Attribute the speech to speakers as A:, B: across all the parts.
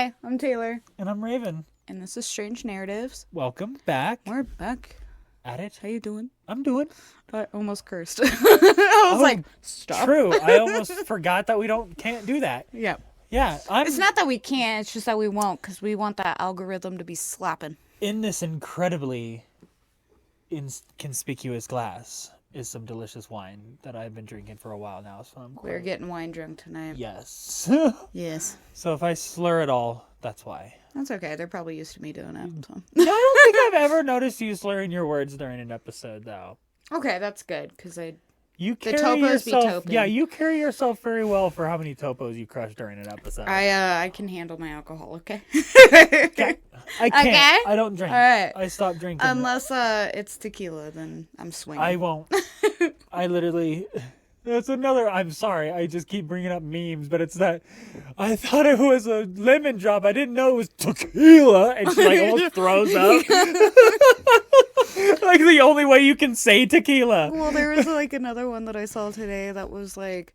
A: Hi, I'm Taylor.
B: And I'm Raven.
A: And this is Strange Narratives.
B: Welcome back.
A: We're back
B: At it.
A: How you doing?
B: I'm doing.
A: I almost cursed. I was like, stop.
B: True. I almost forgot that we can't do that.
A: Yeah.
B: Yeah.
A: It's not that we can't, it's just that we won't, because we want that algorithm to be slapping.
B: In this incredibly inconspicuous glass is some delicious wine that I've been drinking for a while now. So
A: We're getting wine drunk tonight.
B: Yes.
A: Yes.
B: So if I slur at all, that's why.
A: That's okay. They're probably used to me doing it. So.
B: I don't think I've ever noticed you slurring your words during an episode, though.
A: Okay, that's good, because
B: You
A: the
B: carry
A: topos
B: yourself,
A: be toping.
B: yeah, you carry yourself very well for how many topos you crush during an episode.
A: I can handle my alcohol, okay?
B: I can't.
A: Okay?
B: I don't drink.
A: All right.
B: I stopped drinking.
A: Unless it's tequila, then I'm swinging.
B: I won't. I literally... That's another... I'm sorry. I just keep bringing up memes, but it's that... I thought it was a lemon drop. I didn't know it was tequila. And she almost throws up. The only way you can say tequila.
A: Well, there was another one that I saw today that was I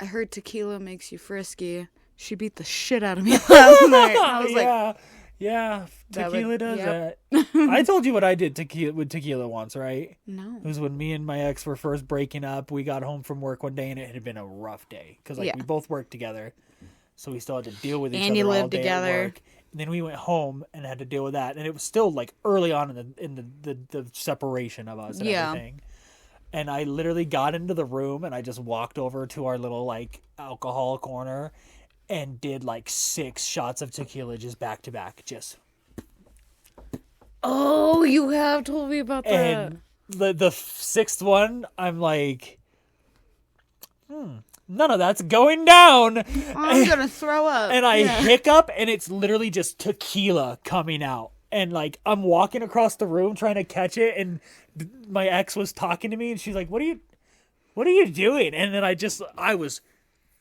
A: heard tequila makes you frisky. She beat the shit out of me last night. I was
B: yeah, tequila does
A: yep.
B: that. I told you what I did with tequila once, right?
A: No.
B: It was when me and my ex were first breaking up. We got home from work one day and it had been a rough day because we both worked together, so we still had to deal with each other.
A: And you
B: all
A: lived
B: day
A: together.
B: At work. And then we went home and had to deal with that, and it was still early on in the separation of us and everything. And I literally got into the room and I just walked over to our little alcohol corner and did 6 shots of tequila just back to back, just.
A: Oh, you have told me about that.
B: And the 6th one, I'm like, none of that's going down.
A: I'm gonna throw up.
B: And I hiccup, and it's literally just tequila coming out. And I'm walking across the room trying to catch it, and my ex was talking to me, and she's like, "What are you doing?" And then I was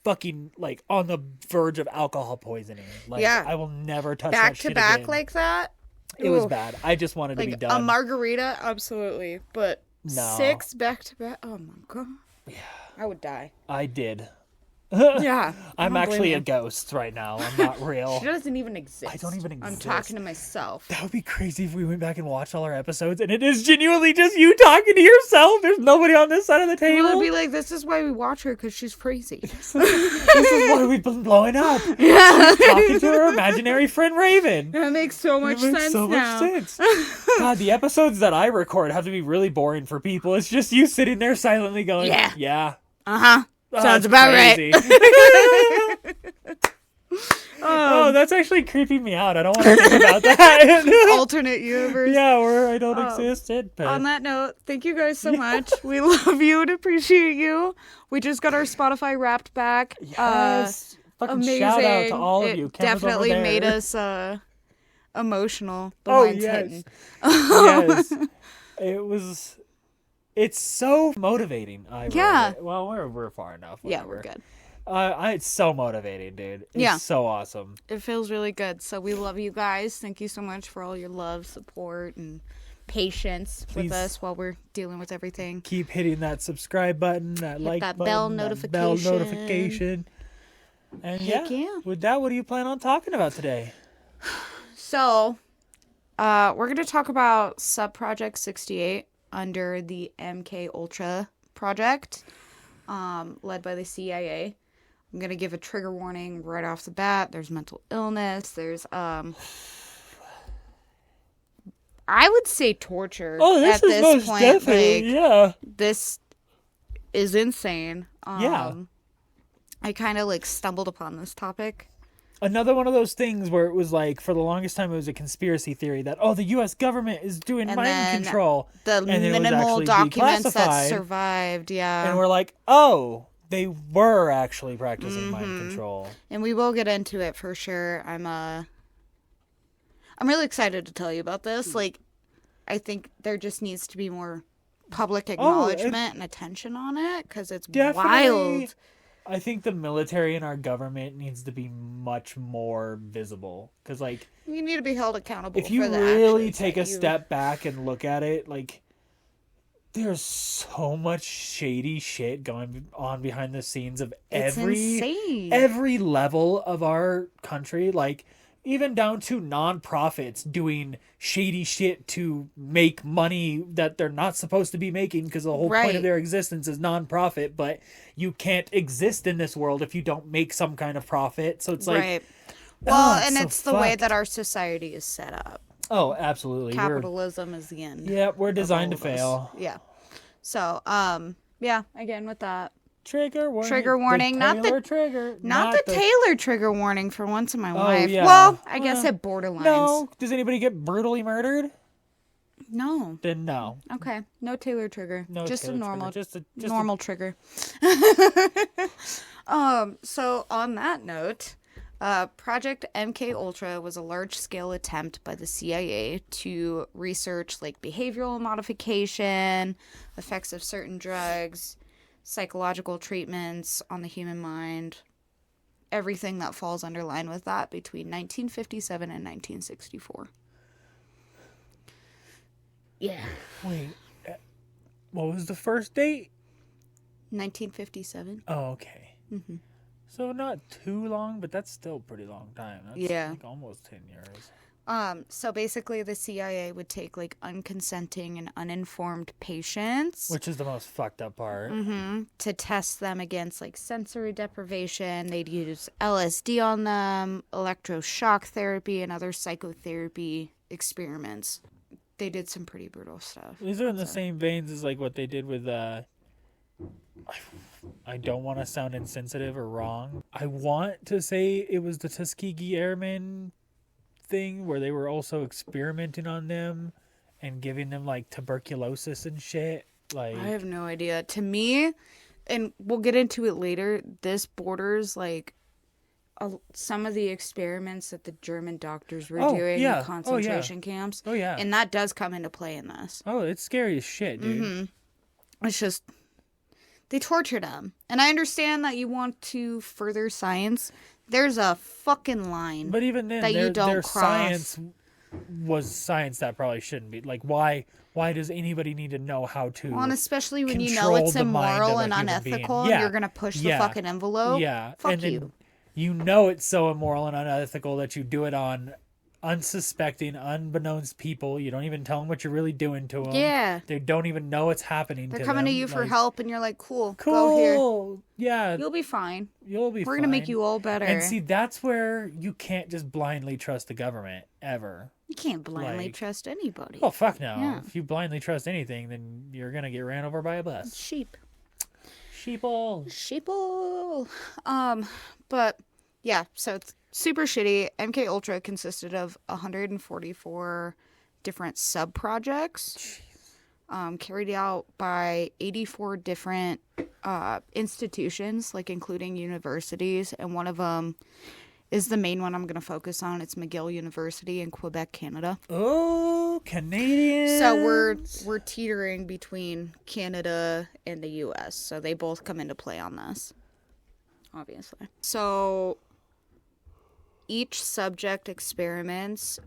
B: fucking on the verge of alcohol poisoning. I will never touch
A: back
B: that shit
A: to back
B: again.
A: like that.
B: It was bad. I just wanted to be done.
A: A margarita, absolutely, but
B: No.
A: 6 back to back. Oh my god.
B: Yeah.
A: I would die.
B: I did.
A: Yeah.
B: I'm actually a ghost right now. I'm not real.
A: She doesn't even exist.
B: I don't even exist.
A: I'm talking to myself.
B: That would be crazy if we went back and watched all our episodes and it is genuinely just you talking to yourself. There's nobody on this side of the table.
A: It would be this is why we watch her, because she's crazy.
B: This is why we've been blowing up. Yeah. She's talking to her imaginary friend Raven.
A: That makes so much sense now.
B: Much sense. God, the episodes that I record have to be really boring for people. It's just you sitting there silently going, yeah.
A: Uh-huh. Sounds about
B: crazy.
A: right.
B: Oh, that's actually creeping me out. I don't want to think about that.
A: Alternate universe.
B: Yeah, where I don't exist.
A: On that note, thank you guys so much. We love you and appreciate you. We just got our Spotify Wrapped back.
B: Yes. Fucking
A: amazing.
B: Shout out to all of
A: it
B: you. Cameron's
A: definitely
B: over there.
A: made us emotional. The
B: Oh,
A: wine's
B: yes.
A: hitting.
B: Yes. It's so motivating. Well, we're far enough. Whatever.
A: Yeah, we're good.
B: It's so motivating, dude. It's so awesome.
A: It feels really good. So we love you guys. Thank you so much for all your love, support, and patience with us while we're dealing with everything.
B: Keep hitting that subscribe button, that like
A: that
B: button,
A: bell
B: that bell notification. And with that, what do you plan on talking about today?
A: So, we're going to talk about Subproject 68 under the MK Ultra project, led by the CIA. I'm going to give a trigger warning right off the bat. There's mental illness. There's, I would say torture.
B: Oh, this is most
A: point.
B: definitely,
A: This is insane.
B: Yeah.
A: I kind of stumbled upon this topic.
B: Another one of those things where it was for the longest time it was a conspiracy theory that the U.S. government is doing mind control.
A: The minimal documents that survived,
B: And we're they were actually practicing mind control.
A: And we will get into it for sure. I'm really excited to tell you about this. I think there just needs to be more public acknowledgement and attention on it, because it's wild.
B: I think the military and our government needs to be much more visible, because
A: you need to be held accountable.
B: If you
A: for the
B: really take a step back and look at it, there's so much shady shit going on behind the scenes of every level of our country. even down to non-profits doing shady shit to make money that they're not supposed to be making, because the whole point
A: Right.
B: of their existence is non-profit. But you can't exist in this world if you don't make some kind of profit. So it's like,
A: Right. Well, and
B: so
A: it's the way
B: fucked.
A: that our society is set up.
B: Oh, absolutely.
A: Capitalism is the end.
B: We're designed to
A: of all of us.
B: fail.
A: Yeah. So, yeah, again with that.
B: Trigger warning.
A: Trigger warning, not the-
B: Taylar trigger.
A: Not the Taylar trigger warning for once in my life.
B: yeah.
A: Well, I guess it borderlines.
B: No. Does anybody get brutally murdered?
A: No.
B: Then no.
A: Okay. No Taylar trigger.
B: No.
A: Just
B: Taylar
A: a normal
B: trigger. Just
A: normal trigger. So on that note, Project MK Ultra was a large-scale attempt by the CIA to research like behavioral modification, effects of certain drugs, psychological treatments on the human mind, everything that falls under line with that between 1957 and 1964. Yeah.
B: Wait. What was the first date?
A: 1957.
B: Oh, okay.
A: Mm-hmm.
B: So not too long, but that's still a pretty long time. That's
A: Yeah.
B: like almost 10 years.
A: So basically the CIA would take like unconsenting and uninformed patients
B: Which is the most fucked up part.
A: to test them against like sensory deprivation. They'd use LSD on them, electroshock therapy, and other psychotherapy experiments. They did some pretty brutal stuff.
B: These are in the same veins as like what they did with I don't want to sound insensitive or wrong. I want to say it was the Tuskegee Airmen thing where they were also experimenting on them and giving them like tuberculosis and shit. Like,
A: I have no idea. To me, and we'll get into it later, this borders like some of the experiments that the German doctors were doing
B: yeah.
A: in concentration camps.
B: Oh yeah.
A: And that does come into play in this.
B: Oh, it's scary as shit, dude.
A: It's just, they tortured them. And I understand that you want to further science. There's a fucking line.
B: But even then,
A: that you don't
B: their
A: cross.
B: science was science that probably shouldn't be. Like, why does anybody need to know how to?
A: Well, and especially when you know
B: control
A: it's
B: the mind
A: immoral
B: of a
A: and
B: human being?
A: unethical, and
B: Yeah.
A: you're going to push the
B: Yeah.
A: fucking envelope.
B: Yeah,
A: Fuck
B: and then
A: you.
B: you know it's so immoral and unethical that you do it on unsuspecting, unbeknownst people. You don't even tell them what you're really doing to them.
A: Yeah.
B: They don't even know it's happening
A: They're
B: to
A: coming
B: them.
A: to you for
B: Like,
A: help, and you're like, cool, go here.
B: Cool. Yeah,
A: You'll be fine.
B: you'll be
A: We're going to make you all better.
B: And see, that's where you can't just blindly trust the government, ever.
A: You can't blindly
B: like-
A: trust anybody.
B: Oh, fuck no.
A: Yeah.
B: If you blindly trust anything, then you're going to get ran over by a bus.
A: Sheep.
B: Sheeple.
A: Sheeple. But yeah, so it's super shitty. MK Ultra consisted of 144 different sub-projects carried out by 84 different institutions, like including universities, and one of them is the main one I'm going to focus on. It's McGill University in Quebec, Canada.
B: Oh, Canadian.
A: So we're teetering between Canada and the US. So they both come into play on this, obviously. So each subject experiments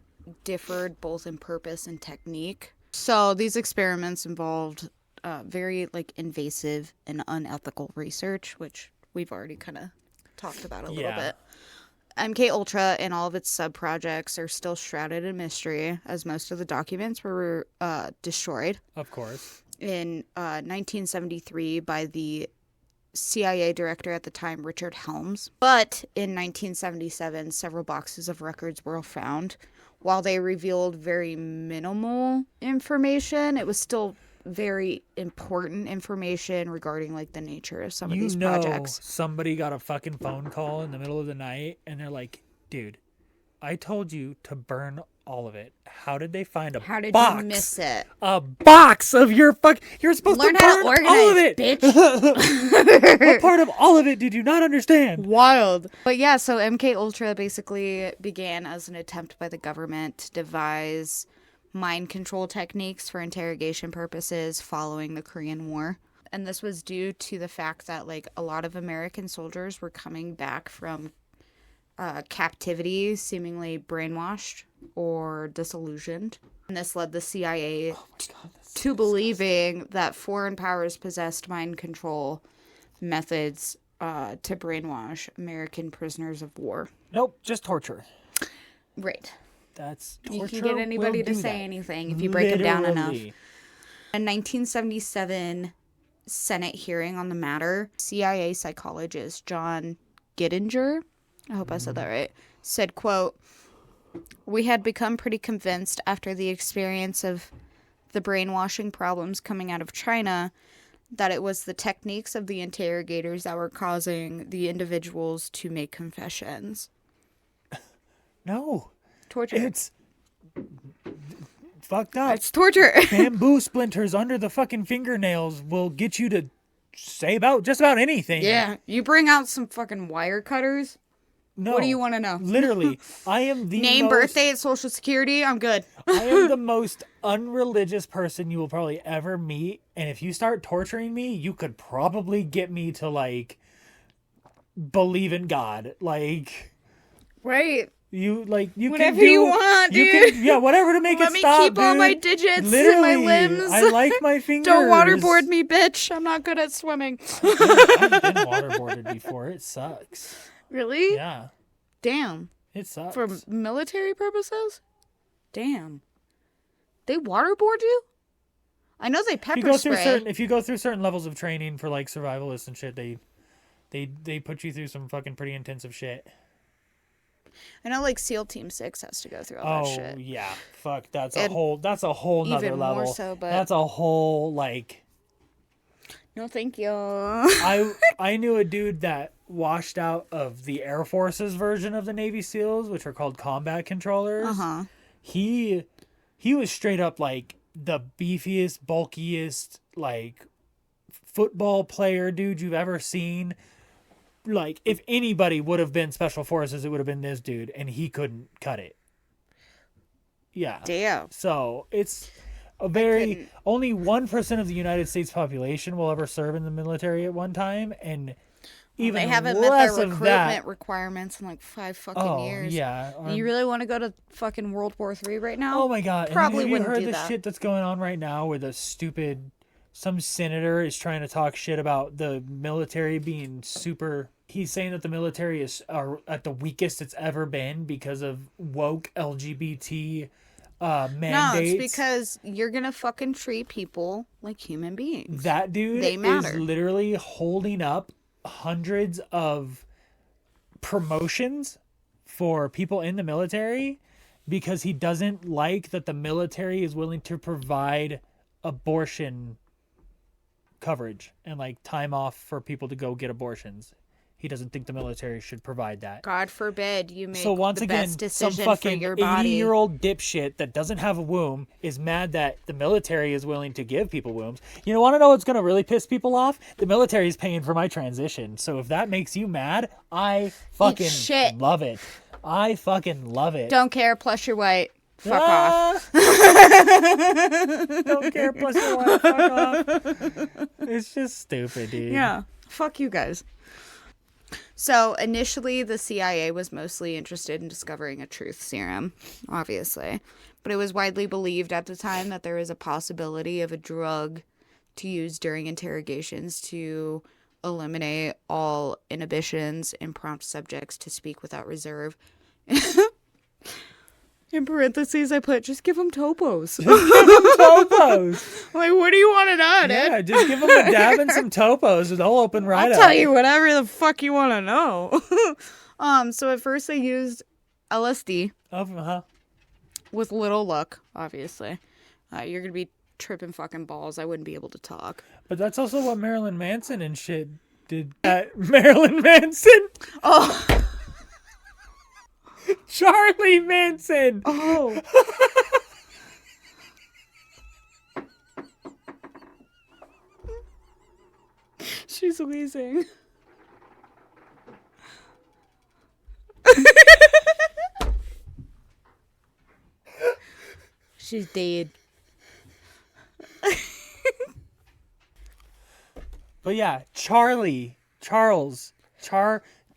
A: differed both in purpose and technique. So these experiments involved very like invasive and unethical research, which we've already kind of talked about a little bit. MK Ultra and all of its sub-projects are still shrouded in mystery, as most of the documents were destroyed
B: Of course.
A: in 1973 by the CIA director at the time, Richard Helms. But in 1977, several boxes of records were found. While they revealed very minimal information, it was still very important information regarding like the nature of some of these projects.
B: Somebody got a fucking phone call in the middle of the night and they're like, dude, I told you to burn all of it. How did they find a
A: How did
B: box?
A: you miss it?
B: A box of your fuck. You're supposed
A: Learn
B: to
A: how
B: burn
A: to organize,
B: all of it.
A: bitch.
B: What part of all of it did you not understand?
A: Wild. But yeah, so MK Ultra basically began as an attempt by the government to devise mind control techniques for interrogation purposes following the Korean War. And this was due to the fact that like a lot of American soldiers were coming back from captivity seemingly brainwashed or disillusioned. And this led the CIA to believing that foreign powers possessed mind control methods to brainwash American prisoners of war.
B: Nope, just torture.
A: Right.
B: That's torture.
A: You can get anybody to say anything if you break them down enough. A 1977 Senate hearing on the matter, CIA psychologist John Gittinger, I hope I said that right, said, quote, "We had become pretty convinced after the experience of the brainwashing problems coming out of China that it was the techniques of the interrogators that were causing the individuals to make confessions."
B: No.
A: Torture.
B: It's fucked up.
A: It's torture.
B: Bamboo splinters under the fucking fingernails will get you to say about just about anything.
A: Yeah. You bring out some fucking wire cutters.
B: No.
A: What do you want to know?
B: Literally. I am the
A: Name, birthday, and social security. I'm good.
B: I am the most unreligious person you will probably ever meet. And if you start torturing me, you could probably get me to, like, believe in God. Like,
A: Right.
B: you
A: Whatever
B: can do,
A: you want, dude.
B: whatever to make
A: Let
B: it
A: me
B: stop,
A: keep all
B: dude.
A: my digits
B: Literally,
A: and my limbs.
B: I like my fingers.
A: Don't waterboard me, bitch. I'm not good at swimming.
B: I've been waterboarded before. It sucks.
A: Really?
B: Yeah.
A: Damn.
B: It sucks.
A: For military purposes? Damn. They waterboard you? I know they pepper spray.
B: If you go through certain levels of training for, like, survivalists and shit, they put you through some fucking pretty intensive shit.
A: I know, like, SEAL Team 6 has to go through all that shit.
B: Oh, yeah. Fuck, that's a whole nother
A: even
B: level.
A: more so, but...
B: That's a whole, like...
A: No, thank you.
B: I knew a dude that washed out of the Air Force's version of the Navy SEALs, which are called combat controllers.
A: Uh-huh.
B: He was straight up, like, the beefiest, bulkiest, like, football player dude you've ever seen. Like, if anybody would have been Special Forces, it would have been this dude, and he couldn't cut it. Yeah.
A: Damn.
B: So, it's a very... Only 1% of the United States population will ever serve in the military at one time, and even
A: they haven't
B: less
A: met their
B: of
A: recruitment
B: that...
A: requirements in, like, 5 fucking years.
B: Yeah.
A: And you really want to go to fucking World War III right now?
B: Oh, my God.
A: Probably
B: and have you
A: wouldn't
B: heard
A: do
B: the
A: that.
B: shit that's going on right now where some senator is trying to talk shit about the military being super... He's saying that the military is at the weakest it's ever been because of woke LGBT mandates.
A: No, it's because you're going to fucking treat people like human beings.
B: That dude
A: They matter.
B: is literally holding up hundreds of promotions for people in the military because he doesn't like that the military is willing to provide abortion coverage and, like, time off for people to go get abortions. He doesn't think the military should provide that.
A: God forbid you make
B: So once
A: the
B: again,
A: best
B: some
A: decision
B: fucking
A: for your body.
B: 80-year-old dipshit that doesn't have a womb is mad that the military is willing to give people wombs. You want to know what's going to really piss people off? The military is paying for my transition. So if that makes you mad, I fucking love it. I fucking love it.
A: Don't care, plus you're white. Fuck off.
B: Don't care, plus you're white. Fuck off. It's just stupid, dude.
A: Yeah. Fuck you guys. So, initially, the CIA was mostly interested in discovering a truth serum, obviously. But it was widely believed at the time that there was a possibility of a drug to use during interrogations to eliminate all inhibitions and prompt subjects to speak without reserve. In parentheses, I put, just give them topos.
B: Topos.
A: Like, what do you want to know, dude?
B: Yeah, just give them a dab and some topos and they'll open right
A: I'll
B: up.
A: tell you whatever the fuck you want to know. So at first they used LSD with little luck, obviously. You're going to be tripping fucking balls. I wouldn't be able to talk.
B: But that's also what Marilyn Manson and shit did. Marilyn Manson?
A: Oh.
B: Charlie Manson!
A: Oh. She's wheezing. She's dead.
B: But yeah,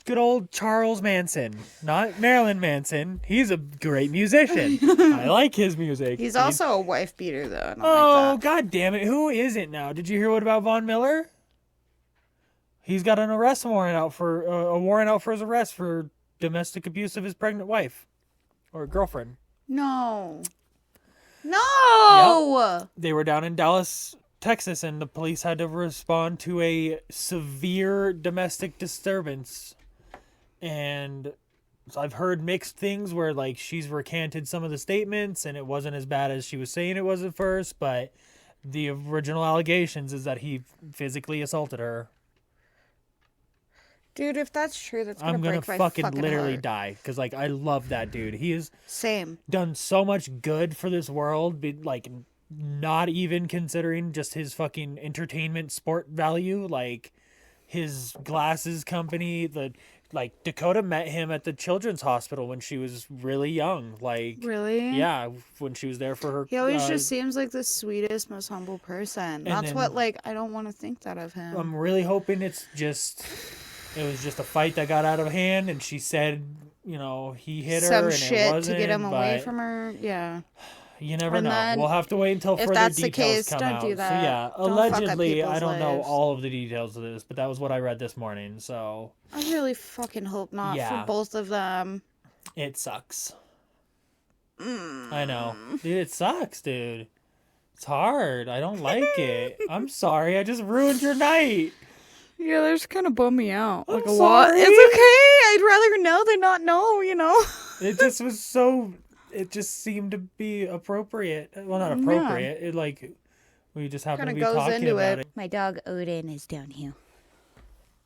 B: good old Charles Manson, not Marilyn Manson. He's a great musician. I like his music.
A: He's also a wife beater, though. I don't
B: Oh,
A: like that.
B: God damn it. Who isn't now? Did you hear what about Von Miller? He's got an arrest warrant out for, a warrant out for his arrest for domestic abuse of his pregnant wife. or girlfriend.
A: No. No!
B: They were down in Dallas, Texas, and the police had to respond to a severe domestic disturbance. And so I've heard mixed things where, like, she's recanted some of the statements and it wasn't as bad as she was saying it was at first, but the original allegations is that he physically assaulted her.
A: Dude, if that's true, that's gonna
B: I'm gonna
A: break my
B: fucking literally
A: heart.
B: die, because, like, I love that dude. He has
A: Same.
B: done so much good for this world, like, not even considering just his fucking entertainment sport value, like his glasses company. Dakota met him at the children's hospital when she was really young. Like,
A: Really?
B: yeah, when she was there for her.
A: He always just seems like the sweetest, most humble person. That's
B: then,
A: what, like, I don't want to think that of him.
B: I'm really hoping it was just a fight that got out of hand, and she said, you know, he hit her
A: Some
B: and
A: shit
B: it wasn't,
A: to get him away
B: but
A: from her. Yeah.
B: you never
A: And
B: know.
A: then,
B: We'll have to wait until
A: if
B: further
A: that's the
B: details
A: case,
B: come
A: don't
B: out.
A: do that.
B: So yeah,
A: Don't fuck up
B: allegedly, I
A: people's
B: don't know
A: lives.
B: all of the details of this, but that was what I read this morning. So
A: I really fucking hope not
B: Yeah.
A: for both of them.
B: it sucks. I know, dude. It sucks, dude. It's hard. I don't like it. I'm sorry. I just ruined your night.
A: Yeah, they just kind of bum me out.
B: I'm
A: Like a lot.
B: sorry.
A: It's okay. I'd rather know than not know, you know?
B: It just was so. It just seemed to be appropriate. Well, not appropriate. It like we just happened to
A: Kind
B: be
A: of goes
B: talking
A: into
B: about
A: it.
B: it.
A: My dog Odin is down here.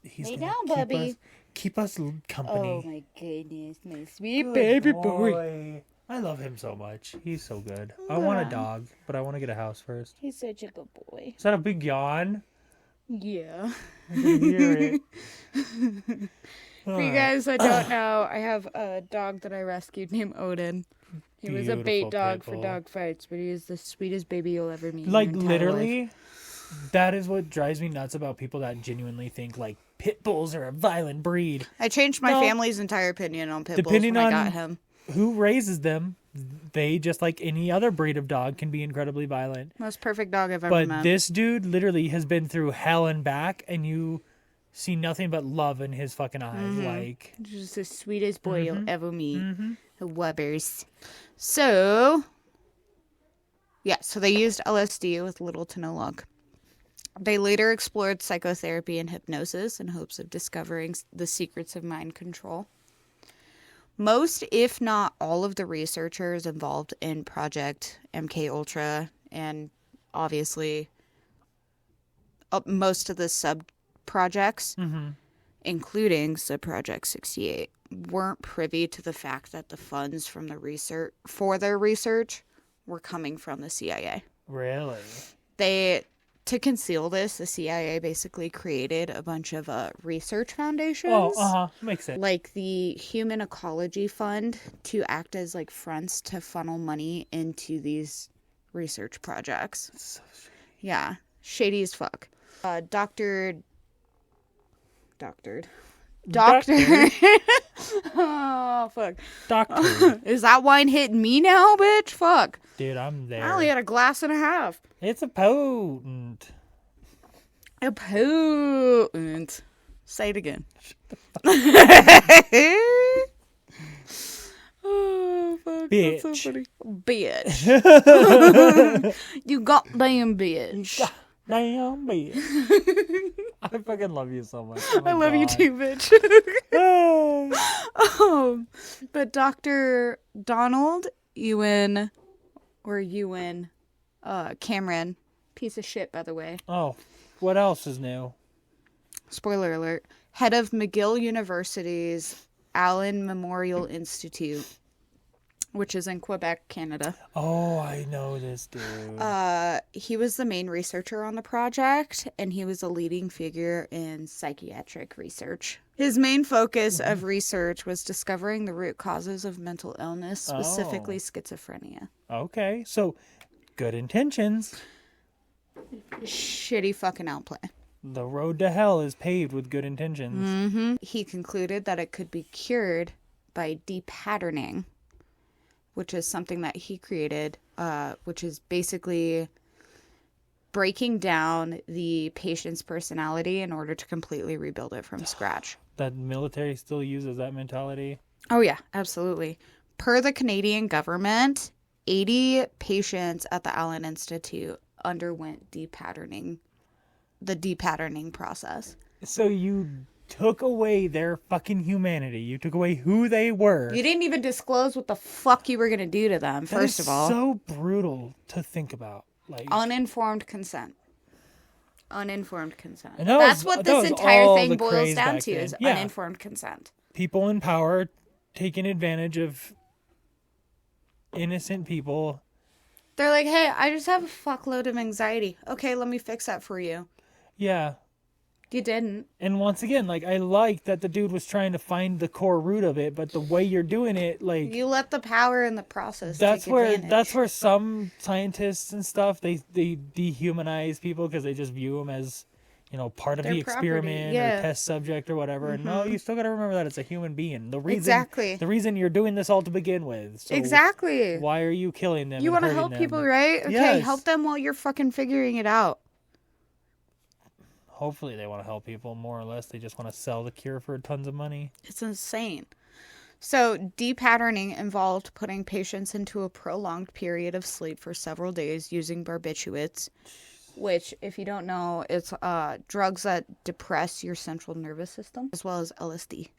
B: He's
A: Lay
B: gonna
A: down,
B: keep
A: Bubby.
B: Keep us company.
A: Oh my goodness, my sweet
B: Good
A: baby boy.
B: boy. I love him so much. He's so good. I want a dog, but I want to get a house first.
A: He's such a good boy.
B: Is that a big yawn?
A: Yeah.
B: I can hear it.
A: For you guys that don't know, I have a dog that I rescued named Odin. He was a bait
B: Beautiful
A: dog
B: pit
A: for
B: bull.
A: dog fights, but he is the sweetest baby you'll ever meet. in
B: Like,
A: your entire
B: literally,
A: life.
B: that is what drives me nuts about people that genuinely think, like, pit bulls are a violent breed.
A: I changed my
B: No.
A: family's entire opinion on pit bulls
B: Depending
A: when I
B: on
A: got him.
B: who raises them, they, just like any other breed of dog, can be incredibly violent.
A: Most perfect dog I've ever
B: But
A: met.
B: this dude literally has been through hell and back, and you see nothing but love in his fucking eyes. Like,
A: Just the sweetest boy you'll ever meet.
B: Mm-hmm.
A: The Wubbers. So, yeah, so they used LSD with little to no luck. They later explored psychotherapy and hypnosis in hopes of discovering the secrets of mind control. Most, if not all, of the researchers involved in Project MK Ultra, and obviously most of the sub-projects, including Subproject 68, weren't privy to the fact that the funds from the research for their research were coming from the CIA.
B: really?
A: To conceal this, the CIA basically created a bunch of research foundations.
B: Oh, makes sense.
A: Like the Human Ecology Fund, to act as like fronts to funnel money into these research projects.
B: So
A: Yeah, shady as fuck. Doctor. Oh, fuck.
B: Doctor.
A: Is that wine hitting me now, bitch? Fuck.
B: Dude, I'm there.
A: I only had a glass and a half.
B: It's a potent.
A: A potent. Say it again. Oh, fuck. That's so
B: Bitch.
A: funny. Bitch. You goddamn bitch.
B: Damn, bitch. I fucking love you so much. Oh my
A: I love you
B: God.
A: too, bitch. But Dr. Donald Ewan, or Ewan Cameron, piece of shit, by the way.
B: Oh, what else is new?
A: Spoiler alert. Head of McGill University's Allen Memorial Institute, which is in Quebec, Canada.
B: Oh, I know this dude.
A: He was the main researcher on the project, and he was a leading figure in psychiatric research. His main focus of research was discovering the root causes of mental illness, specifically schizophrenia.
B: Okay, so good intentions.
A: Shitty fucking outplay.
B: The road to hell is paved with good intentions.
A: He concluded that it could be cured by depatterning, which is something that he created, which is basically breaking down the patient's personality in order to completely rebuild it from scratch.
B: That military still uses that mentality.
A: Oh, yeah, absolutely. Per the Canadian government, 80 patients at the Allen Institute underwent the depatterning process.
B: So you took away their fucking humanity. You took away who they were.
A: You didn't even disclose what the fuck you were going to do to them, first of all.
B: So brutal to think about. Like,
A: uninformed consent. Uninformed consent.
B: And
A: That's what this entire thing boils
B: craze
A: down
B: back
A: to,
B: then.
A: is
B: Yeah.
A: uninformed consent.
B: People in power taking advantage of innocent people.
A: They're like, hey, I just have a fuckload of anxiety. Okay, let me fix that for you.
B: Yeah.
A: You didn't.
B: And once again, like, I like that the dude was trying to find the core root of it, but the way you're doing it, like,
A: You let the power in the process
B: that's
A: take
B: where
A: advantage.
B: some scientists and stuff, they dehumanize people because they just view them as, you know, part of
A: Their
B: the
A: property,
B: experiment
A: yeah.
B: or test subject or whatever. And no, you still got to remember that it's a human being.
A: Exactly.
B: The reason you're doing this all to begin with. So
A: Exactly.
B: why are you killing them?
A: You
B: want to
A: help
B: them?
A: people, right? Okay,
B: Yes.
A: help them while you're fucking figuring it out.
B: Hopefully they want to help people, more or less. They just want to sell the cure for tons of money.
A: It's insane. So, depatterning involved putting patients into a prolonged period of sleep for several days using barbiturates, which, if you don't know, it's drugs that depress your central nervous system, as well as LSD.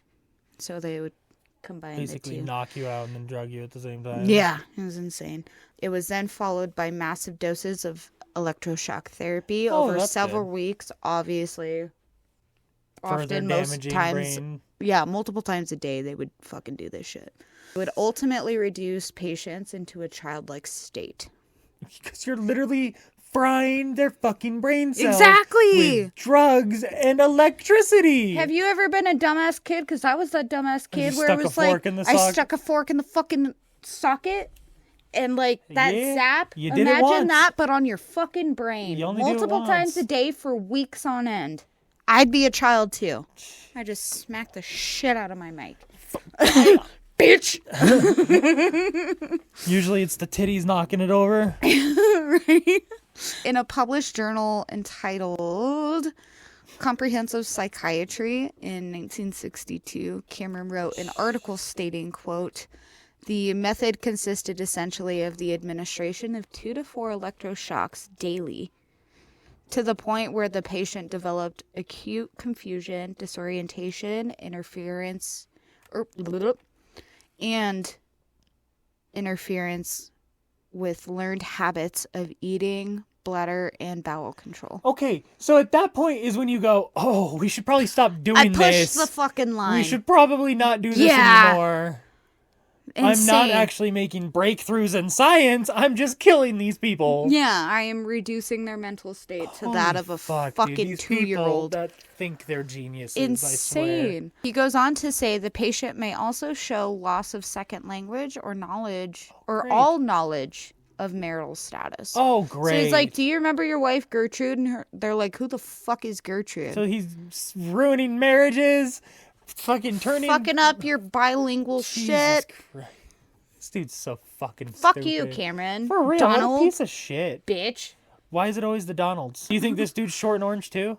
A: So they would combine
B: Basically
A: the two.
B: knock you out and then drug you at the same time.
A: Yeah, it was insane. It was then followed by massive doses of electroshock therapy over
B: that's
A: several
B: good.
A: weeks, obviously.
B: Further
A: Often, most
B: damaging
A: times,
B: brain.
A: yeah, multiple times a day they would fucking do this shit. It would ultimately reduce patients into a childlike state.
B: Because you're literally frying their fucking brain cells.
A: Exactly!
B: With drugs and electricity.
A: Have you ever been a dumbass kid? Because I was that dumbass kid
B: You
A: where it
B: stuck a
A: was
B: fork
A: like,
B: in the
A: I
B: sock-
A: stuck a fork in the fucking socket. And like that
B: Yeah,
A: zap,
B: you did it
A: imagine
B: once.
A: that, but on your fucking brain.
B: You only do it
A: Multiple times
B: once.
A: a day for weeks on end. I'd be a child too. I just smacked the shit out of my mic. Bitch!
B: Usually it's the titties knocking it over.
A: Right? In a published journal entitled Comprehensive Psychiatry in 1962, Cameron wrote an article stating, quote, the method consisted essentially of the administration of 2 to 4 electroshocks daily, to the point where the patient developed acute confusion, disorientation, interference with learned habits of eating, bladder, and bowel control.
B: Okay, so at that point is when you go, oh, we should probably stop doing
A: I
B: this.
A: pushed the fucking line.
B: We should probably not do this
A: Yeah.
B: anymore.
A: Insane.
B: I'm not actually making breakthroughs in science. I'm just killing these people.
A: Yeah, I am reducing their mental state to that of a
B: Fuck, dude,
A: fucking
B: these people
A: 2-year-old.
B: that think they're geniuses.
A: Insane. He goes on to say the patient may also show loss of second language or knowledge or
B: great.
A: all knowledge of marital status.
B: Oh, great.
A: So he's like, do you remember your wife Gertrude? And they're like, who the fuck is Gertrude?
B: So he's ruining marriages, fucking
A: Fucking up your bilingual
B: Jesus
A: shit.
B: Christ. This dude's so fucking
A: Fuck
B: stupid.
A: you, Cameron.
B: For real, what a
A: Donald,
B: piece of shit.
A: bitch.
B: Why is it always the Donalds? Do you think this dude's short and orange too?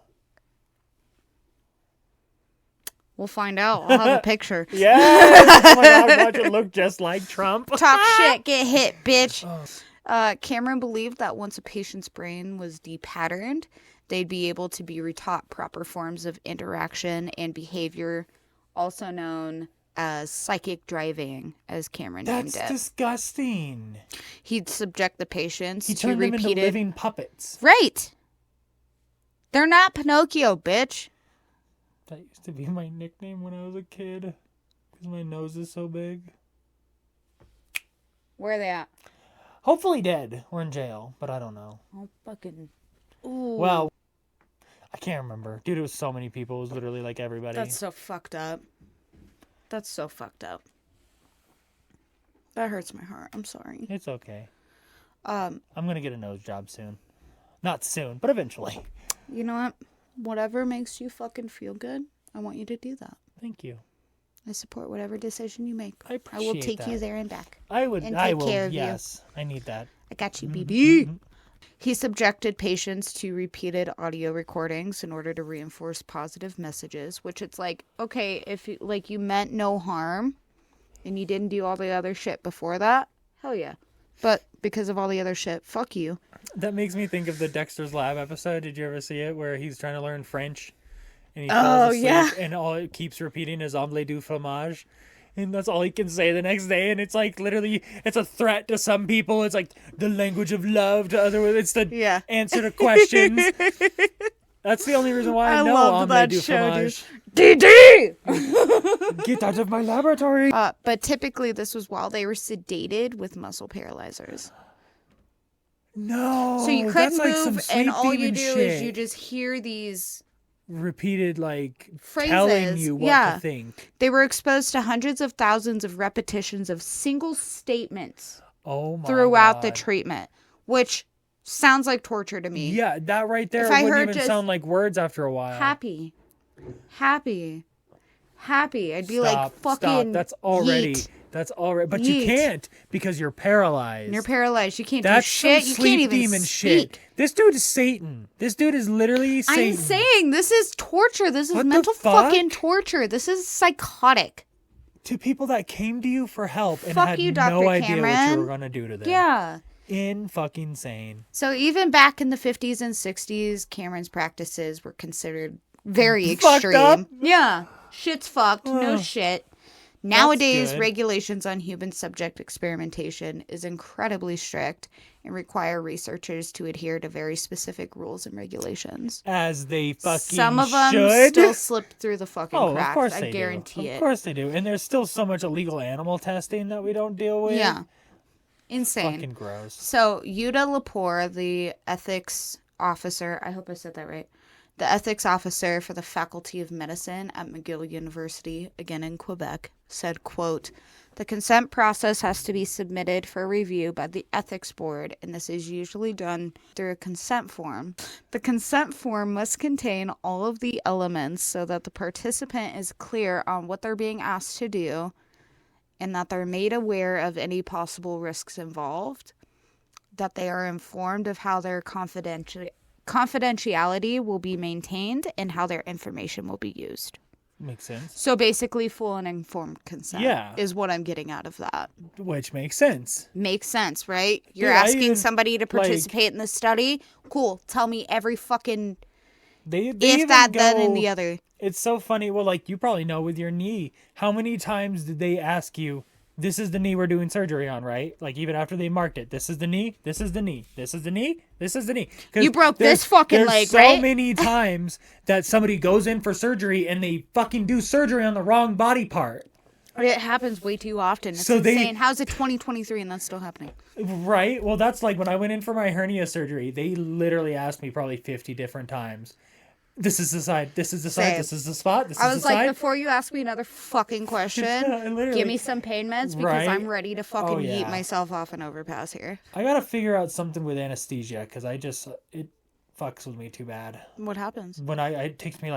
A: We'll find out. I'll have a picture.
B: Yes! Oh my god, watch it look just like Trump.
A: Talk shit, get hit, bitch. Cameron believed that once a patient's brain was depatterned, they'd be able to be retaught proper forms of interaction and behavior, also known as psychic driving, as Cameron
B: That's
A: named it.
B: disgusting.
A: He'd subject the patients
B: He
A: to
B: turned them into
A: repeated...
B: living puppets.
A: Right! They're not Pinocchio, bitch.
B: That used to be my nickname when I was a kid. Because my nose is so big.
A: Where are they at?
B: Hopefully dead or in jail, but I don't know.
A: Oh, fucking... Ooh.
B: Well, I can't remember. Dude, it was so many people. It was literally like everybody.
A: That's so fucked up. That's so fucked up. That hurts my heart. I'm sorry.
B: It's okay.
A: Um,
B: I'm going to get a nose job soon. Not soon, but eventually.
A: You know what? Whatever makes you fucking feel good, I want you to do that.
B: Thank you.
A: I support whatever decision you make.
B: I appreciate
A: will take
B: that.
A: you there and back.
B: I
A: and
B: will,
A: care of you.
B: yes. I need that.
A: I got you, BB. He subjected patients to repeated audio recordings in order to reinforce positive messages, which it's like, okay, if you, like, you meant no harm, and you didn't do all the other shit before that, hell yeah. But because of all the other shit, fuck you.
B: That makes me think of the Dexter's Lab episode. Did you ever see it where he's trying to learn French and he falls asleep
A: yeah.
B: and all it keeps repeating is omelette du fromage? And that's all he can say the next day. And it's like literally, it's a threat to some people. It's like the language of love to others. It's the answer to questions. That's the only reason why I know omelette du fromage.
A: DD!
B: Get out of my laboratory.
A: But typically this was while they were sedated with muscle paralyzers.
B: No.
A: So you couldn't
B: that's
A: move,
B: like some
A: and all you
B: sleep
A: do
B: demon
A: is
B: shit.
A: you just hear these
B: repeated, like,
A: phrases.
B: telling you what to think.
A: They were exposed to hundreds of thousands of repetitions of single statements throughout the treatment, which sounds like torture to me.
B: Yeah, that right there
A: If I
B: wouldn't
A: heard
B: even
A: just
B: sound like words after a while.
A: Happy. I'd be like, fucking
B: Stop. That's already.
A: yeet.
B: That's already. But you
A: Yeet.
B: can't because you're paralyzed.
A: And you're paralyzed. You can't
B: That's
A: do shit.
B: some
A: You
B: sleep
A: can't even
B: demon
A: speak.
B: shit. This dude is Satan. This dude is literally Satan.
A: I'm saying this is torture. This is
B: What the
A: mental
B: fuck?
A: fucking torture. This is psychotic.
B: To people that came to you for help and
A: Fuck
B: had
A: you,
B: no
A: Dr.
B: idea what you
A: Cameron.
B: were gonna do to them.
A: Yeah.
B: In fucking sane.
A: So even back in the 50s and 60s, Cameron's practices were considered very
B: Fucked
A: extreme.
B: up?
A: Yeah. Shit's fucked. No shit. Nowadays,
B: good.
A: regulations on human subject experimentation is incredibly strict and require researchers to adhere to very specific rules and regulations.
B: As they fucking
A: Some of them
B: should.
A: still slip through the fucking
B: Oh,
A: cracks.
B: of course
A: I
B: they
A: guarantee
B: do.
A: it.
B: Of course they do. And there's still so much illegal animal testing that we don't deal with.
A: Yeah. Insane.
B: Fucking gross.
A: So, Yuda Lepore, the ethics officer, I hope I said that right, the ethics officer for the Faculty of Medicine at McGill University, again in Quebec, said, quote, "The consent process has to be submitted for review by the ethics board, and this is usually done through a consent form. The consent form must contain all of the elements so that the participant is clear on what they're being asked to do, and that they're made aware of any possible risks involved, that they are informed of how their confidentiality will be maintained, and how their information will be used."
B: Makes sense.
A: So basically, full and informed consent is what I'm getting out of that.
B: Which makes sense.
A: Makes sense, right? You're
B: Dude, I
A: asking
B: even,
A: somebody to participate in the study? Cool. Tell me every fucking
B: They
A: if,
B: even
A: that,
B: go,
A: then, and the other.
B: It's so funny. Well, like, you probably know with your knee, how many times did they ask you, this is the knee we're doing surgery on, right? Like, even after they marked it, this is the knee, this is the knee, this is the knee, this is the knee. 'Cause
A: You broke this fucking leg, right?
B: There's so many times that somebody goes in for surgery and they fucking do surgery on the wrong body part.
A: It happens way too often. It's
B: So
A: insane. How's it 2023 and that's still happening?
B: Right? Well, that's like when I went in for my hernia surgery, they literally asked me probably 50 different times. This is the side. This is the side.
A: Same.
B: This is the spot. This
A: I
B: is
A: was
B: the
A: like,
B: side.
A: before you ask me another fucking question,
B: Literally.
A: give me some pain meds because
B: Right?
A: I'm ready to fucking
B: Oh, yeah.
A: yeet myself off an overpass here.
B: I gotta figure out something with anesthesia because it fucks with me too bad.
A: What happens?
B: When it takes me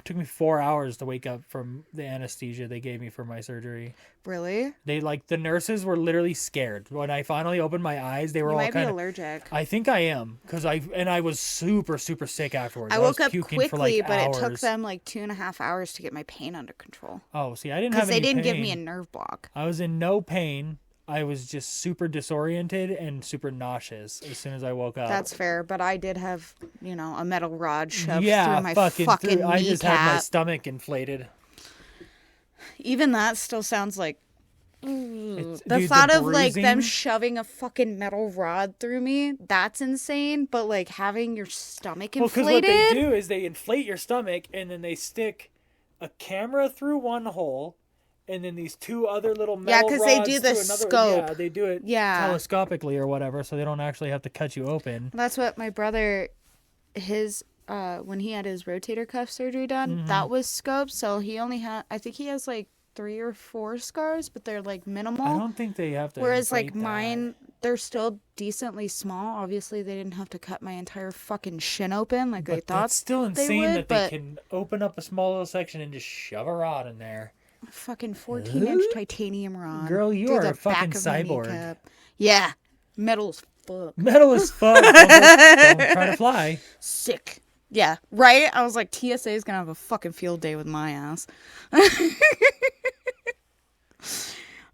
B: took me 4 hours to wake up from the anesthesia they gave me for my surgery.
A: Really?
B: The nurses were literally scared when I finally opened my eyes. They were
A: You
B: all
A: might be
B: kind of.
A: allergic.
B: I think I am because I was super super sick afterwards.
A: I woke
B: was
A: up
B: puking
A: quickly,
B: for like
A: but
B: hours.
A: it took them like 2.5 hours to get my pain under control.
B: Oh, see, I didn't
A: Because
B: have
A: they
B: any
A: didn't give
B: pain.
A: me a nerve block.
B: I was in no pain. I was just super disoriented and super nauseous as soon as I woke up.
A: That's fair, but I did have, a metal rod shoved
B: yeah,
A: through my fucking
B: I just had my
A: kneecap.
B: stomach inflated.
A: Even that still sounds like the
B: Dude,
A: thought of like them
B: bruising-
A: shoving a fucking metal rod through me, that's insane. But like having your stomach
B: Well, because
A: inflated.
B: what they do is they inflate your stomach and then they stick a camera through one hole, and then these two other little metal
A: 'cause they
B: rods
A: do the
B: through another.
A: scope.
B: Yeah, they do it telescopically or whatever, so they don't actually have to cut you open.
A: That's what my brother, his when he had his rotator cuff surgery done, that was scoped. So he only had, I think he has like 3 or 4 scars, but they're like minimal.
B: I don't think they have to.
A: Whereas like
B: inflate that.
A: mine, they're still decently small. Obviously, they didn't have to cut my entire fucking shin open like I
B: But
A: thought.
B: that's still insane
A: would,
B: that
A: but-
B: they can open up a small little section and just shove a rod in there.
A: Fucking 14-inch titanium rod.
B: Girl, you
A: through
B: are
A: the
B: a fucking
A: back of my
B: cyborg.
A: kneecap. Yeah, metal as fuck.
B: Metal as fuck. Don't try to fly.
A: Sick. Yeah, right? I was like, TSA is gonna have a fucking field day with my ass.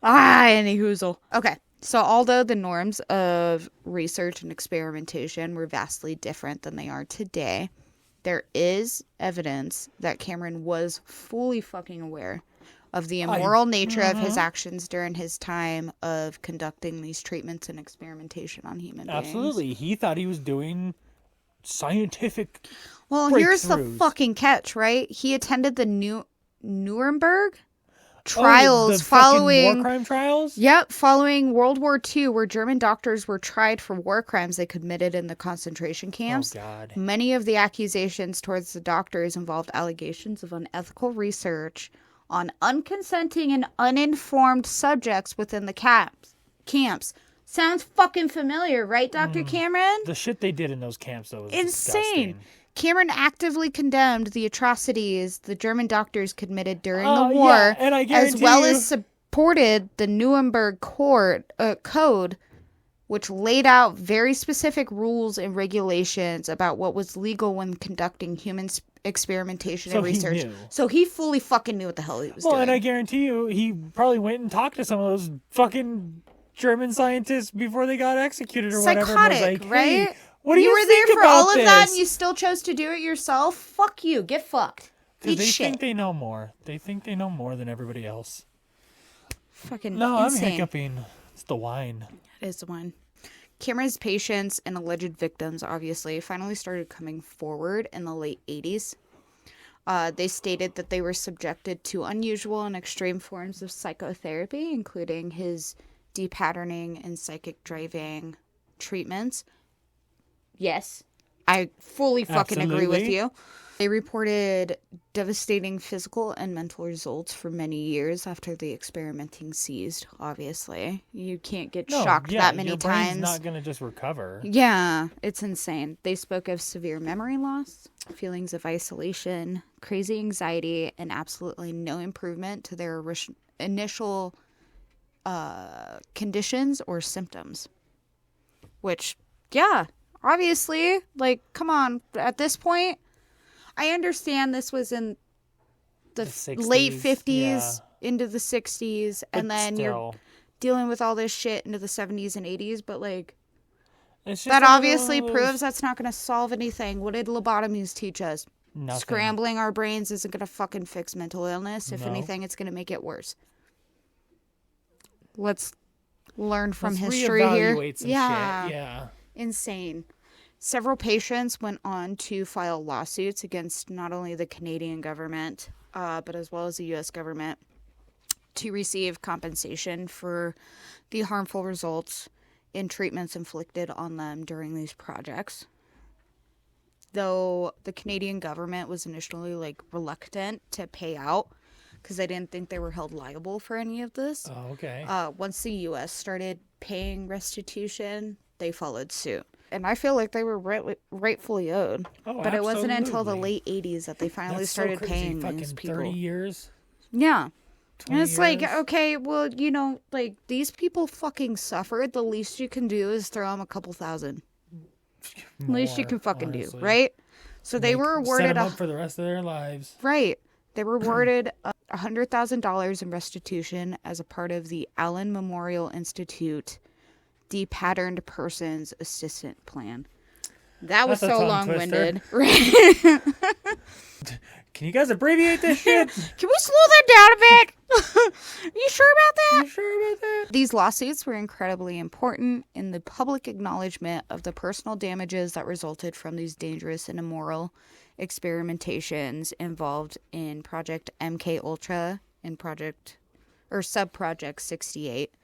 A: Any hoozle. Okay. So although the norms of research and experimentation were vastly different than they are today, there is evidence that Cameron was fully fucking aware of the immoral nature of his actions during his time of conducting these treatments and experimentation on human beings.
B: Absolutely. He thought he was doing scientific
A: Well, here's the fucking catch, right? He attended the Nuremberg trials
B: the
A: following
B: war crime trials?
A: Yep, following World War II, where German doctors were tried for war crimes they committed in the concentration camps.
B: Oh, God.
A: Many of the accusations towards the doctors involved allegations of unethical research on unconsenting and uninformed subjects within the camps. Sounds fucking familiar, right, Dr. Cameron?
B: The shit they did in those camps, though, was
A: Insane.
B: disgusting.
A: Cameron actively condemned the atrocities the German doctors committed during the war,
B: yeah, and I
A: as well
B: guarantee
A: as supported the Nuremberg Code, which laid out very specific rules and regulations about what was legal when conducting human experimentation and research.
B: He knew.
A: So he fully fucking knew what the hell he was doing.
B: Well, and I guarantee you, he probably went and talked to some of those fucking German scientists before they got executed or whatever.
A: Psychotic,
B: And was like,
A: right?
B: hey, what do you
A: were
B: think
A: there for
B: about
A: all of
B: this?
A: that and you still chose to do it yourself? Fuck you. Get fucked. Eat
B: They
A: shit.
B: think they know more. They think they know more than everybody else.
A: Fucking
B: No,
A: insane.
B: I'm hiccuping. It's the wine.
A: It is the one. Cameron's patients and alleged victims, obviously, finally started coming forward in the late 80s. They stated that they were subjected to unusual and extreme forms of psychotherapy, including his depatterning and psychic driving treatments. Yes, I fully fucking agree with you. They reported devastating physical and mental results for many years after the experimenting ceased, obviously. You can't get shocked that many
B: your
A: times.
B: brain's not going to just recover.
A: Yeah, it's insane. They spoke of severe memory loss, feelings of isolation, crazy anxiety, and absolutely no improvement to their initial conditions or symptoms. Which, yeah, obviously, like, come on, at this point, I understand this was in the
B: 60s,
A: late 50s
B: yeah.
A: into the 60s, and then you're dealing with all this shit into the 70s and 80s, but, like,
B: it's just
A: that obviously proves that's not going to solve anything. What did lobotomies teach us?
B: Nothing.
A: Scrambling our brains isn't going to fucking fix mental illness. If anything, it's going to make it worse. Let's learn from history here.
B: Reevaluate some
A: Yeah.
B: shit. Yeah.
A: Insane. Several patients went on to file lawsuits against not only the Canadian government, but as well as the U.S. government to receive compensation for the harmful results in treatments inflicted on them during these projects. Though the Canadian government was initially reluctant to pay out because they didn't think they were held liable for any of this.
B: Oh, okay.
A: Once the U.S. started paying restitution, they followed suit. And I feel like they were rightfully owed.
B: Oh,
A: but it wasn't until the
B: absolutely.
A: late 80s that they finally
B: That's
A: started
B: so crazy.
A: paying
B: Fucking
A: these people.
B: 30 years?
A: Yeah. And it's like,
B: years?
A: okay, well, these people fucking suffered. The least you can do is throw them a couple thousand. Least you can fucking do, right? So they were awarded
B: set them up for the rest of their lives.
A: Right. They were awarded $100,000 in restitution as a part of the Allen Memorial Institute Depatterned Persons Assistant Plan. That was so long-winded. Right.
B: Can you guys abbreviate this shit?
A: Can we slow that down a bit? You sure about that?
B: You sure about that?
A: These lawsuits were incredibly important in the public acknowledgement of the personal damages that resulted from these dangerous and immoral experimentations involved in Project MK Ultra and Subproject 68,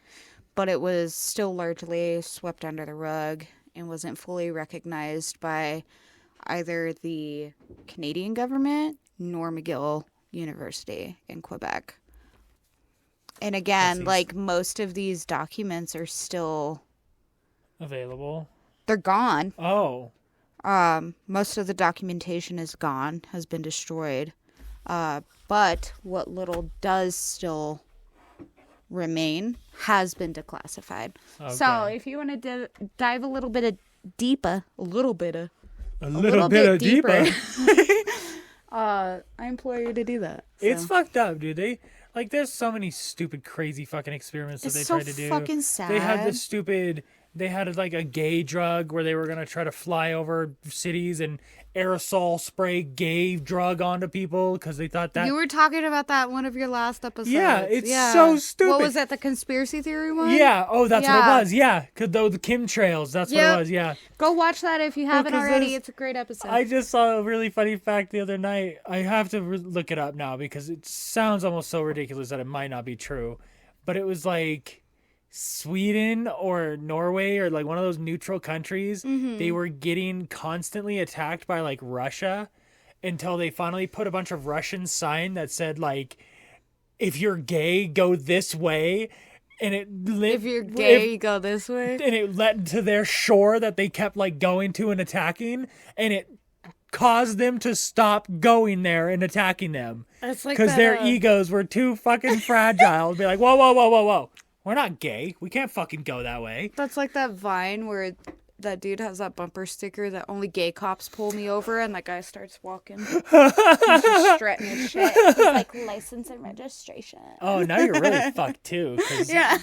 A: but it was still largely swept under the rug and wasn't fully recognized by either the Canadian government nor McGill University in Quebec. And again, most of these documents are still
B: available.
A: They're gone.
B: Oh.
A: Most of the documentation is gone, has been destroyed. But what little does still remain has been declassified. Okay. So if you want to dive a little bit deeper, I implore you to do that. So.
B: It's fucked up, dude. Like, there's so many stupid, crazy fucking experiments that
A: It's
B: they
A: so
B: tried to do.
A: fucking sad.
B: They had this stupid. They had like a gay drug where they were gonna try to fly over cities and aerosol spray gay drug onto people because they thought that.
A: You were talking about that in one of your last episodes.
B: Yeah, it's so stupid.
A: What was that? The conspiracy theory one?
B: Yeah. Oh, that's what
A: Yeah.
B: it was. Yeah, because the chemtrails. That's what it was. Yeah.
A: Go watch that if you haven't
B: 'cause
A: already.
B: there's-
A: It's a great episode.
B: I just saw a really funny fact the other night. I have to look it up now because it sounds almost so ridiculous that it might not be true. But it was like Sweden or Norway or like one of those neutral countries. They were getting constantly attacked by like Russia until they finally put a bunch of Russian sign that said like, if you're gay, go this way. And
A: if you're gay, you go this way.
B: And it led to their shore that they kept like going to and attacking, and it caused them to stop going there and attacking them
A: It's like
B: because their egos were too fucking fragile to be like, whoa, whoa, whoa, whoa, whoa. We're not gay. We can't fucking go that way.
A: That's like that Vine where that dude has that bumper sticker that only gay cops pull me over, and that guy starts walking. He's just strutting his shit. He's like, license and registration.
B: Oh, now you're really fucked too. 'Cause
A: Yeah.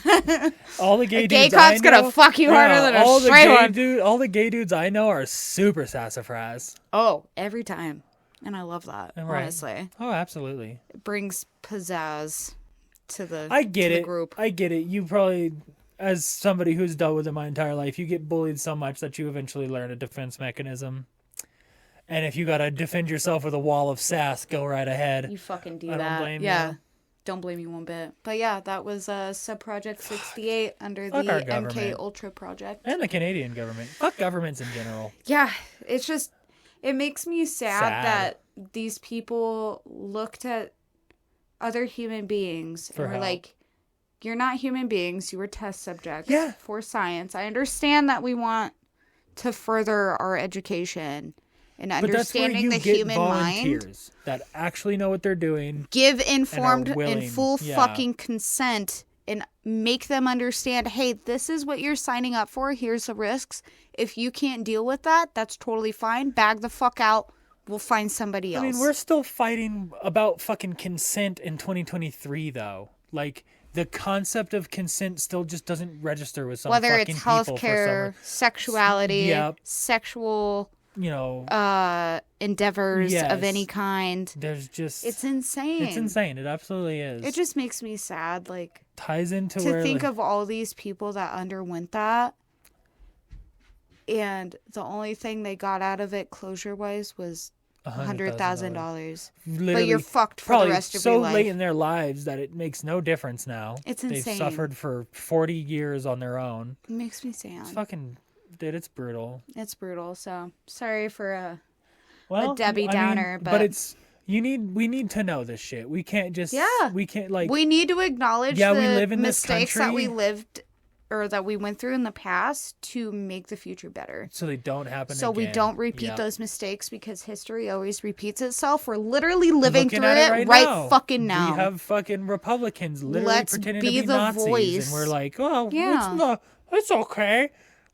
B: all the gay
A: A
B: dudes
A: gay cop's
B: I know,
A: gonna fuck you harder than a
B: all the
A: straight
B: gay
A: one.
B: all the gay dudes I know are super sassafras.
A: Oh, every time. And I love that,
B: Right.
A: honestly.
B: Oh, absolutely.
A: It brings pizzazz to the
B: I get
A: to the
B: it.
A: group.
B: I get it. You probably, as somebody who's dealt with it my entire life, you get bullied so much that you eventually learn a defense mechanism. And if you gotta defend yourself with a wall of sass, go right ahead.
A: You fucking do
B: I don't
A: that.
B: blame
A: yeah.
B: you.
A: Don't blame you one bit. But yeah, that was Subproject 68 under
B: Fuck
A: the
B: our
A: MK
B: government.
A: Ultra project.
B: And the Canadian government. Fuck governments in general.
A: Yeah, it's just, it makes me sad
B: Sad.
A: that these people looked at other human beings
B: For
A: and were
B: help.
A: like, you're not human beings, you were test subjects
B: Yeah.
A: for science. I understand that we want to further our education and
B: But that's where
A: understanding
B: you
A: the
B: get
A: human mind.
B: volunteers that actually know what they're doing.
A: Give informed
B: willing.
A: and full
B: Yeah.
A: fucking consent and make them understand, hey, this is what you're signing up for. Here's the risks. If you can't deal with that, that's totally fine. Bag the fuck out. We'll find somebody else.
B: I mean, we're still fighting about fucking consent in 2023, though. Like, the concept of consent still just doesn't register with some
A: whether
B: fucking
A: it's
B: people for
A: healthcare, sexuality,
B: Yep.
A: sexual
B: you know,
A: endeavors
B: Yes.
A: of any kind.
B: there's just...
A: It's insane.
B: It's insane. It absolutely is.
A: It just makes me sad, like,
B: ties into
A: to
B: where...
A: think
B: like,
A: of all these people that underwent that, and the only thing they got out of it closure-wise was $100,000.
B: literally,
A: But you're fucked for
B: probably
A: the rest of
B: so
A: your life.
B: late in their lives that it makes no difference now.
A: It's
B: They've
A: insane.
B: suffered for 40 years on their own.
A: It makes me sad.
B: It's fucking... Dude, it's brutal.
A: It's brutal. So sorry for
B: Well,
A: Debbie
B: I
A: Downer,
B: mean,
A: but
B: it's... We need to know this shit. We can't just...
A: Yeah.
B: We can't, like...
A: we need to acknowledge
B: Yeah,
A: the
B: we live in this
A: mistakes that we
B: country.
A: lived or that we went through in the past to make the future better.
B: so they don't happen
A: So we
B: again.
A: don't repeat
B: Yeah.
A: those mistakes because history always repeats itself. We're literally living
B: Looking
A: through
B: at
A: it
B: right
A: right
B: now.
A: fucking now.
B: We have fucking Republicans literally
A: Let's
B: pretending
A: be
B: to be
A: the
B: Nazis.
A: voice.
B: And we're like, oh,
A: Yeah.
B: it's okay.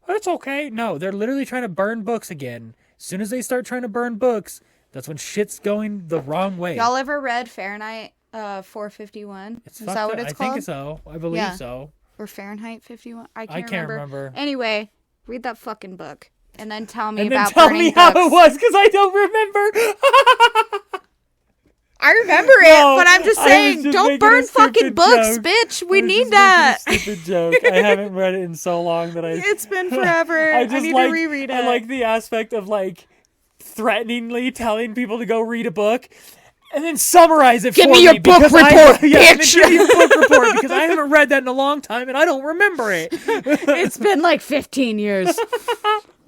B: It's okay. No, they're literally trying to burn books again. As soon as they start trying to burn books, that's when shit's going the wrong way.
A: Y'all ever read Fahrenheit 451?
B: It's
A: Is
B: fucked
A: that what
B: up.
A: it's
B: I
A: called?
B: think so. I believe
A: Yeah.
B: so.
A: Or Fahrenheit 51? I
B: I can't remember.
A: Anyway, read that fucking book and then tell me
B: And then
A: about
B: tell
A: burning
B: me how
A: books.
B: it was, because I don't remember.
A: I remember
B: No,
A: it, but I'm just
B: I was
A: saying,
B: just
A: don't
B: making
A: burn
B: a stupid
A: fucking books,
B: joke.
A: bitch. We
B: I was
A: need
B: just
A: that.
B: making a stupid joke. I haven't read it in so long that I...
A: It's been forever. I need to reread it.
B: I like the aspect of, like, threateningly telling people to go read a book and then summarize it
A: Give
B: for
A: me your book
B: because
A: report,
B: and then
A: bitch.
B: give me your book report because I haven't read that in a long time and I don't remember it.
A: It's been like 15 years.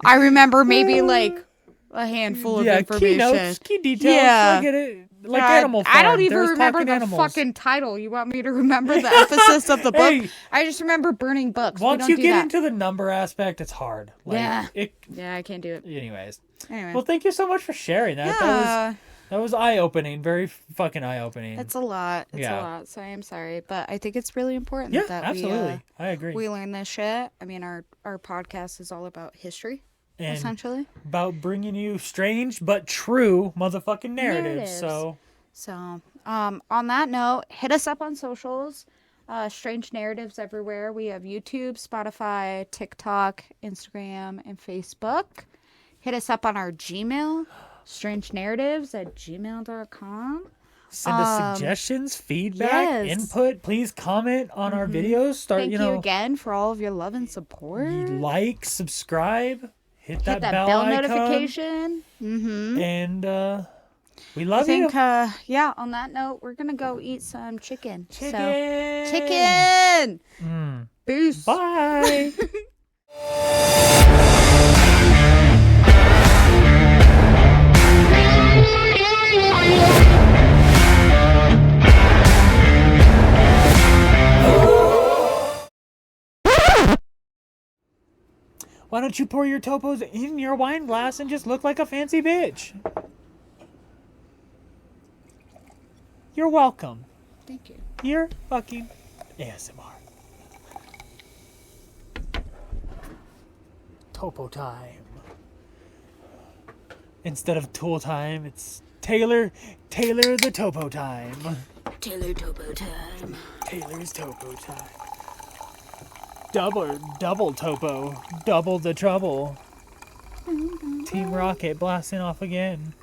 A: I remember maybe like a handful of information.
B: Keynotes, key details.
A: Yeah.
B: I get it. Like
A: God,
B: Animal Farm.
A: I don't even
B: There's
A: remember
B: talking
A: the
B: animals.
A: fucking title. You want me to remember the emphasis of the book?
B: Hey.
A: I just remember burning books. We
B: Once
A: don't
B: you
A: do
B: get
A: that.
B: into the number aspect, it's hard. Like,
A: Yeah.
B: It,
A: Yeah, I can't do it.
B: anyways.
A: Anyway.
B: Well, thank you so much for sharing that.
A: Yeah.
B: That was eye-opening. Very fucking eye-opening.
A: It's a lot. It's
B: Yeah.
A: a lot. So I am sorry. But I think it's really important
B: Yeah,
A: that
B: absolutely. I agree.
A: we learn this shit. I mean, our podcast is all about history,
B: and
A: essentially.
B: about bringing you strange but true motherfucking narratives.
A: Narratives.
B: So,
A: So, On that note, hit us up on socials. Strange Narratives everywhere. We have YouTube, Spotify, TikTok, Instagram, and Facebook. Hit us up on our Gmail, strangenarratives@gmail.com.
B: Send us suggestions, feedback,
A: yes.
B: input. Please comment on our videos.
A: Thank you again for all of your love and support.
B: Like, subscribe, hit that
A: bell
B: icon,
A: notification.
B: And we love you.
A: Yeah, on that note, we're going to go eat some chicken.
B: Chicken.
A: Chicken. Peace.
B: Bye. Why don't you pour your topos in your wine glass and just look like a fancy bitch? You're welcome.
A: Thank you.
B: You're fucking ASMR. Topo time. Instead of tool time, it's Taylar the topo time.
A: Taylar Topo time.
B: Taylor's topo time. Double topo. Double the trouble. Team Rocket blasting off again.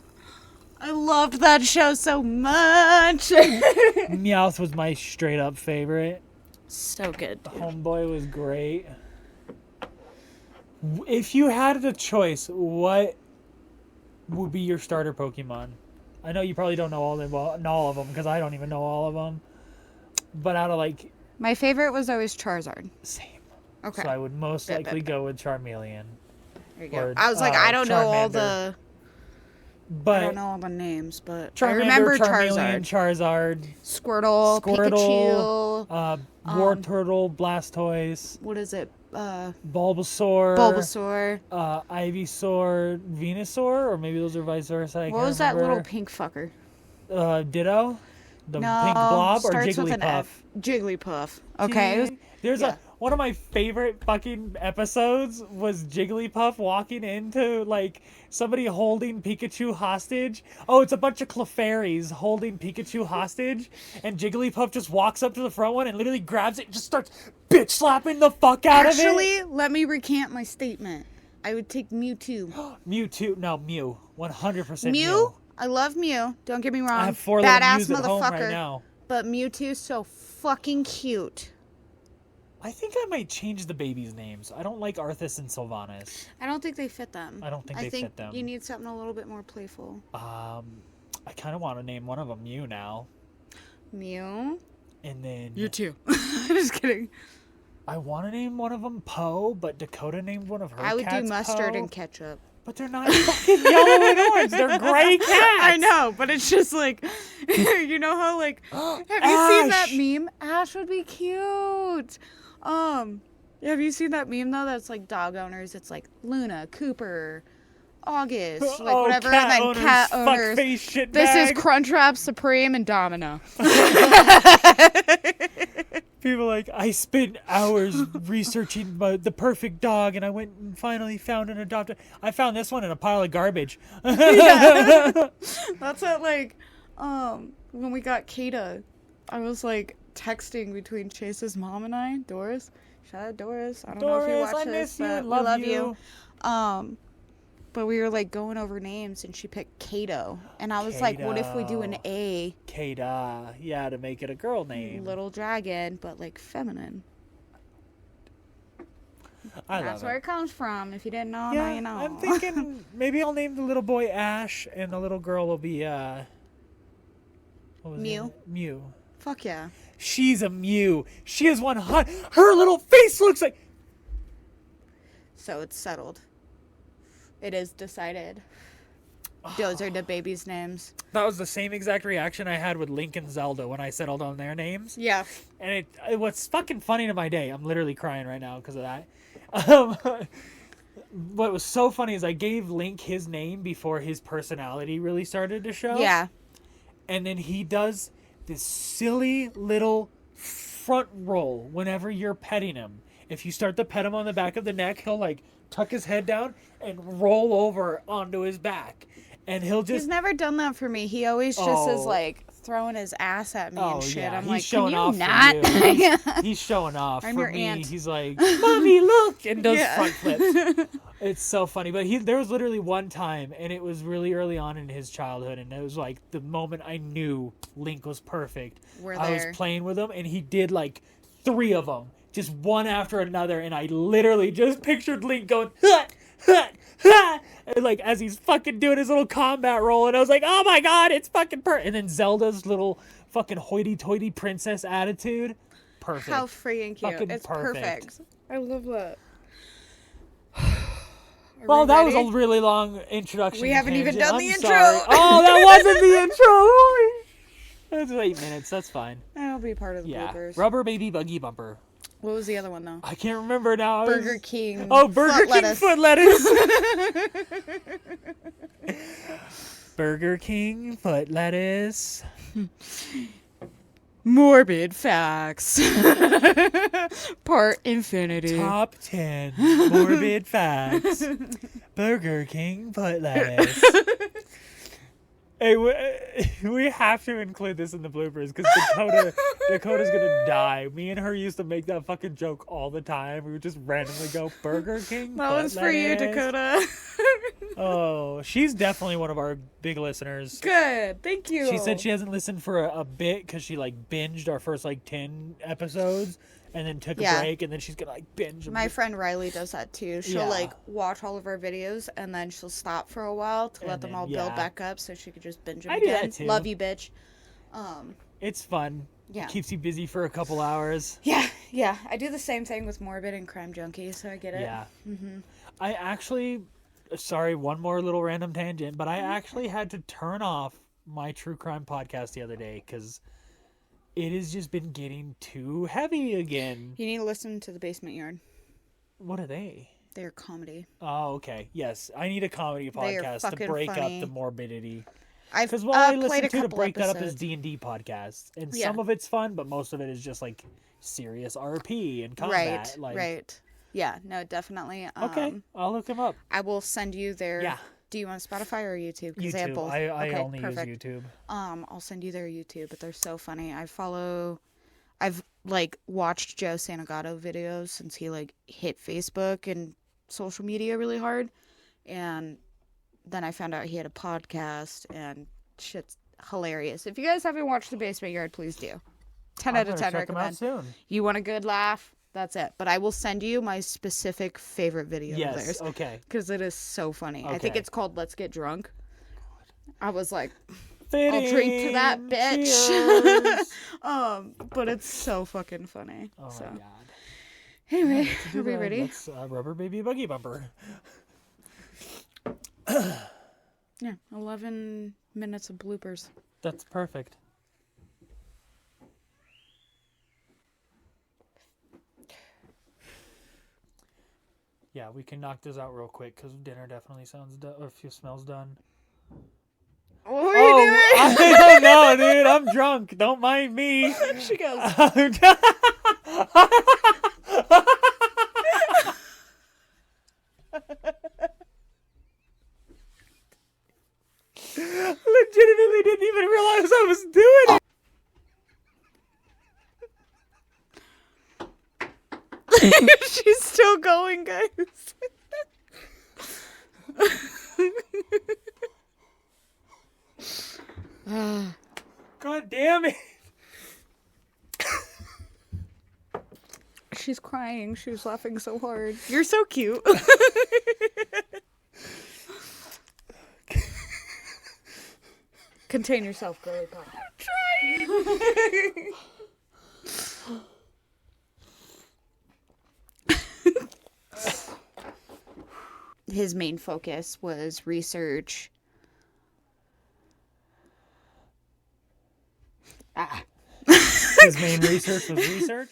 A: I loved that show so much.
B: Meowth was my straight up favorite.
A: So good.
B: Homeboy was great. If you had the choice, what would be your starter Pokemon? I know you probably don't know all of them because I don't even know all of them. But out of
A: my favorite was always Charizard.
B: Same.
A: Okay.
B: So I would most likely go with Charmeleon.
A: There you go. I was like, I don't know all the.
B: But
A: I don't know all the names, but
B: Charmander,
A: I remember
B: Charmeleon, Charizard,
A: Squirtle, Pikachu,
B: Wartortle, Blastoise.
A: What is it?
B: Bulbasaur, Ivysaur, Venusaur, or maybe those are vice versa.
A: What was that little pink fucker?
B: Ditto, the pink blob, or
A: starts with an
B: Jigglypuff.
A: F. Jigglypuff. Okay.
B: There's one of my favorite fucking episodes was Jigglypuff walking into somebody holding Pikachu hostage. Oh, it's a bunch of Clefairies holding Pikachu hostage, and Jigglypuff just walks up to the front one and literally grabs it and just starts bitch slapping the fuck out of it.
A: Actually, let me recant my statement. I would take Mewtwo.
B: Mewtwo, no, Mew, 100%
A: Mew. I love Mew. Don't get me wrong.
B: I have 4
A: badass
B: little Mews at home
A: motherfucker.
B: right now.
A: But Mewtwo's so fucking cute.
B: I think I might change the babies' names. I don't like Arthas and Sylvanas.
A: I don't think they fit them.
B: I don't think they fit them.
A: You need something a little bit more playful.
B: I kind of want to name one of them Mew now.
A: Mew?
B: And then...
A: You too. I'm just kidding.
B: I want to name one of them Poe, but Dakota named one of her cats
A: I would do mustard
B: Poe.
A: and ketchup.
B: But they're not fucking yellow and orange. They're gray cats.
A: I know, but it's just you know how have you seen that meme? Ash would be cute. Have you seen that meme though? That's dog owners. It's Luna, Cooper, August, whatever, and then
B: owners,
A: cat owners.
B: Fuckface shit
A: This
B: bag.
A: is Crunchwrap Supreme and Domino.
B: People I spent hours researching the perfect dog, and I went and finally found an adopted. I found this one in a pile of garbage.
A: That's what when we got Kata, I was texting between Chase's mom and I, Doris. Shout out Doris. I don't know if you watch
B: I
A: this,
B: miss you.
A: but
B: Love
A: we love you. But we were going over names, and she picked Kato, and I was like, "What if we do an A?"
B: Kata, yeah, to make it a girl name.
A: Little dragon, but feminine. That's where it comes from. If you didn't know, now you know.
B: I'm thinking maybe I'll name the little boy Ash, and the little girl will be
A: Mew.
B: Mew.
A: Fuck yeah.
B: She's a Mew. She is one hot. Her little face looks like.
A: So it's settled. It is decided. Those are the babies' names.
B: That was the same exact reaction I had with Link and Zelda when I settled on their names.
A: Yeah.
B: And what's fucking funny to my day, I'm literally crying right now because of that. What was so funny is I gave Link his name before his personality really started to show.
A: Yeah.
B: And then he does this silly little front roll whenever you're petting him. If you start to pet him on the back of the neck, he'll tuck his head down and roll over onto his back. And he'll just...
A: He's never done that for me. He always just is throwing his ass at me
B: Oh,
A: and shit.
B: yeah.
A: I'm
B: He's
A: like,
B: showing
A: can you
B: off
A: not?
B: for you. He's showing off
A: I'm
B: for
A: your
B: me.
A: aunt.
B: He's like, Mommy, look! And does
A: Yeah.
B: front flips. It's so funny. But there was literally one time, and it was really early on in his childhood, and it was like the moment I knew Link was perfect. I was playing with him, and he did like 3 of them, just one after another, and I literally just pictured Link going, hut, hut, hut, and like as he's fucking doing his little combat roll, and I was like, oh my god, it's fucking perfect. And then Zelda's little fucking hoity-toity princess attitude, perfect.
A: How freaking cute.
B: Fucking
A: It's
B: perfect.
A: I love that.
B: Well, that was a really long introduction.
A: We haven't even done the intro.
B: Sorry. Oh, that wasn't the intro. Holy. That's 8 minutes. That's fine.
A: That'll be part of the bloopers.
B: Rubber baby buggy bumper.
A: What was the other one though?
B: I can't remember now.
A: Burger King.
B: Oh, Burger King foot lettuce. Burger King foot lettuce.
A: Morbid facts. Part infinity.
B: Top 10 morbid facts. Burger King foot lettuce. Hey, we have to include this in the bloopers because Dakota's gonna die. Me and her used to make that fucking joke all the time. We would just randomly go Burger King.
A: That one's for you, Dakota.
B: Oh, she's definitely one of our big listeners.
A: Good, thank you.
B: She said she hasn't listened for a bit because she like binged our first like 10 episodes and then took a break, and then she's gonna like binge.
A: My friend Riley does that too. She'll like watch all of our videos and then she'll stop for a while to let them all build back up so she could just binge them again.
B: Do that too.
A: Love you, bitch.
B: It's fun.
A: Yeah.
B: Keeps you busy for a couple hours.
A: Yeah. I do the same thing with Morbid and Crime Junkie, so I get it.
B: Yeah. Mm-hmm. I actually, sorry, one more little random tangent, but I actually had to turn off my true crime podcast the other day because it has just been getting too heavy again.
A: You need to listen to The Basement Yard.
B: What are they?
A: They're comedy.
B: Oh, okay. Yes, I need a comedy podcast to break up the morbidity.
A: Because
B: what I listen to break
A: episodes.
B: that up is D&D podcasts, and some of it's fun, but most of it is just like serious RP and combat.
A: Right. Yeah, no, definitely.
B: Okay, I'll look them up.
A: I will send you their.
B: Yeah.
A: Do you want Spotify or YouTube?
B: YouTube.
A: They have both.
B: I only use YouTube.
A: I'll send you their YouTube, but they're so funny. I've like watched Joe Santagato videos since he like hit Facebook and social media really hard, and then I found out he had a podcast, and shit's hilarious. If you guys haven't watched The Basement Yard, please do. 10 out of 10 recommend.
B: Soon.
A: You want a good laugh? That's it. But I will send you my specific favorite video of theirs.
B: Yes, okay.
A: Because it is so funny.
B: Okay.
A: I think it's called Let's Get Drunk. I was like, I'll drink to that, bitch. But it's so fucking funny.
B: Oh
A: so.
B: my god.
A: Anyway, are we ready?
B: Let's rubber baby buggy bumper.
A: Yeah, 11 minutes of bloopers.
B: That's perfect. Yeah, we can knock this out real quick because dinner definitely sounds done, or smells done.
A: What are you doing?
B: I don't know, dude. I'm drunk. Don't mind me.
A: She goes.
B: Legitimately didn't even realize I was doing
A: it. She's still going, guys.
B: God damn it.
A: She's crying. She was laughing so hard. You're so cute. Contain yourself, girly pop. I'm trying. His main focus was research.
B: His main research was research?